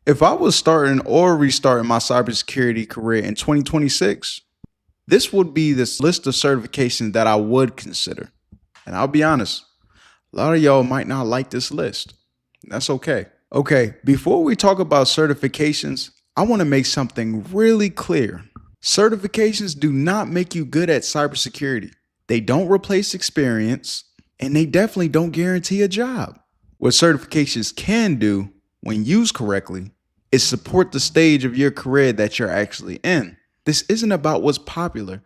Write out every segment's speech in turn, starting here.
If I was starting or restarting my cybersecurity career in 2026, this would be this list of certifications that I would consider. And I'll be honest, a lot of y'all might not like this list. That's okay. Okay, before we talk about certifications, I want to make something really clear. Certifications do not make you good at cybersecurity. They don't replace experience, and they definitely don't guarantee a job. What certifications can do, when used correctly, is support the stage of your career that you're actually in. This isn't about what's popular,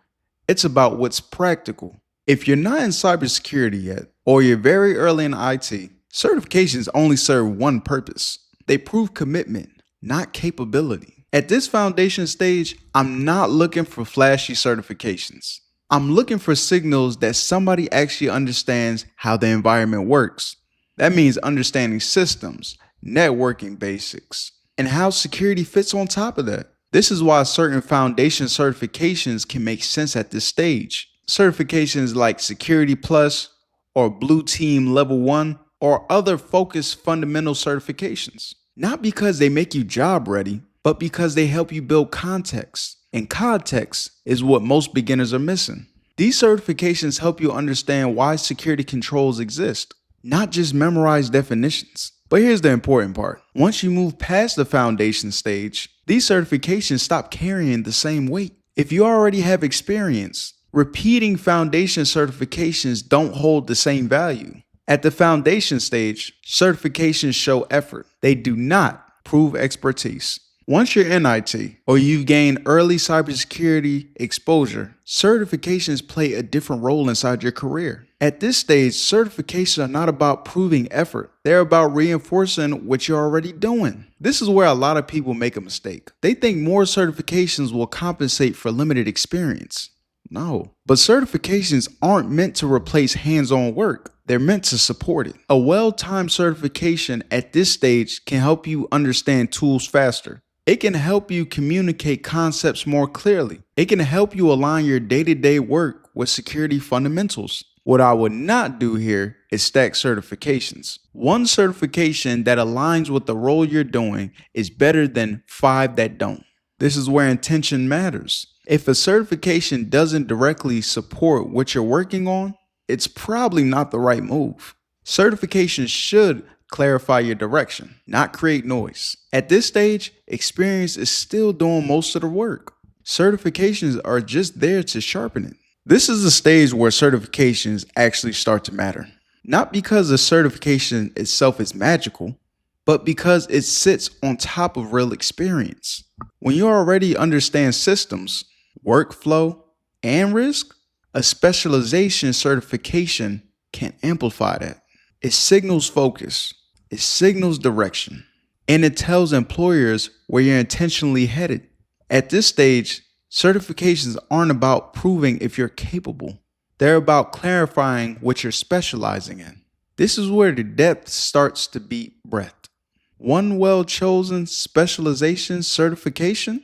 it's about what's practical. If you're not in cybersecurity yet, or you're very early in IT, certifications only serve one purpose. They prove commitment, not capability. At this foundation stage, I'm not looking for flashy certifications. I'm looking for signals that somebody actually understands how the environment works. That means understanding systems, networking basics, and how security fits on top of that. This is why certain foundation certifications can make sense at this stage. Certifications like Security Plus or Blue Team Level 1 or other focused fundamental certifications. Not because they make you job ready, but because they help you build context. And context is what most beginners are missing. These certifications help you understand why security controls exist, not just memorize definitions. But here's the important part. Once you move past the foundation stage, these certifications stop carrying the same weight. If you already have experience, repeating foundation certifications don't hold the same value. At the foundation stage, certifications show effort. They do not prove expertise. Once you're in IT or you've gained early cybersecurity exposure, certifications play a different role inside your career. At this stage, certifications are not about proving effort. They're about reinforcing what you're already doing. This is where a lot of people make a mistake. They think more certifications will compensate for limited experience. No, but certifications aren't meant to replace hands-on work. They're meant to support it. A well-timed certification at this stage can help you understand tools faster. It can help you communicate concepts more clearly. It can help you align your day-to-day work with security fundamentals. What I would not do here is stack certifications. One certification that aligns with the role you're doing is better than 5 that don't. This is where intention matters. If a certification doesn't directly support what you're working on, it's probably not the right move. Certifications should clarify your direction, not create noise. At this stage, experience is still doing most of the work. Certifications are just there to sharpen it. This is the stage where certifications actually start to matter. Not because the certification itself is magical, but because it sits on top of real experience. When you already understand systems, workflow, and risk, a specialization certification can amplify that. It signals focus, it signals direction, and it tells employers where you're intentionally headed. At this stage, certifications aren't about proving if you're capable. They're about clarifying what you're specializing in. This is where the depth starts to beat breadth. One well-chosen specialization certification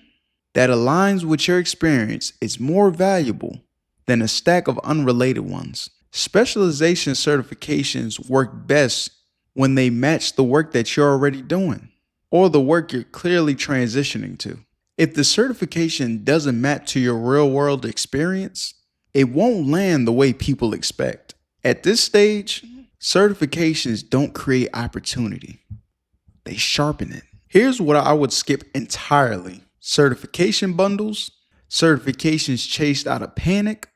that aligns with your experience is more valuable than a stack of unrelated ones. Specialization certifications work best when they match the work that you're already doing or the work you're clearly transitioning to. If the certification doesn't match to your real-world experience, it won't land the way people expect. At this stage, certifications don't create opportunity. They sharpen it. Here's what I would skip entirely. Certification bundles, certifications chased out of panic,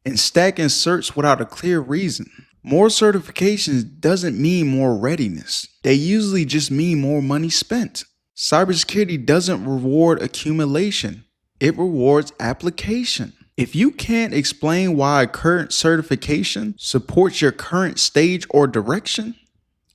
and stacking certs without a clear reason. More certifications doesn't mean more readiness. They usually just mean more money spent. Cybersecurity doesn't reward accumulation. It rewards application. If you can't explain why a current certification supports your current stage or direction,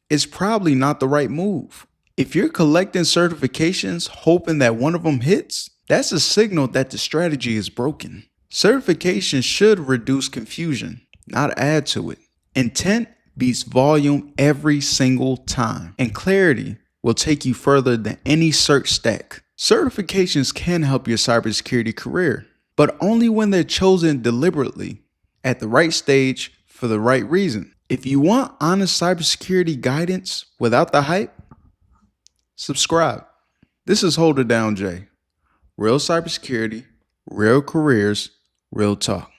it's probably not the right move. If you're collecting certifications hoping that one of them hits, that's a signal that the strategy is broken. Certification should reduce confusion, not add to it. Intent beats volume every single time, and clarity will take you further than any cert stack. Certifications can help your cybersecurity career, but only when they're chosen deliberately, at the right stage, for the right reason. If you want honest cybersecurity guidance without the hype, subscribe. This is Hold It Down Jay. Real cybersecurity, real careers, real talk.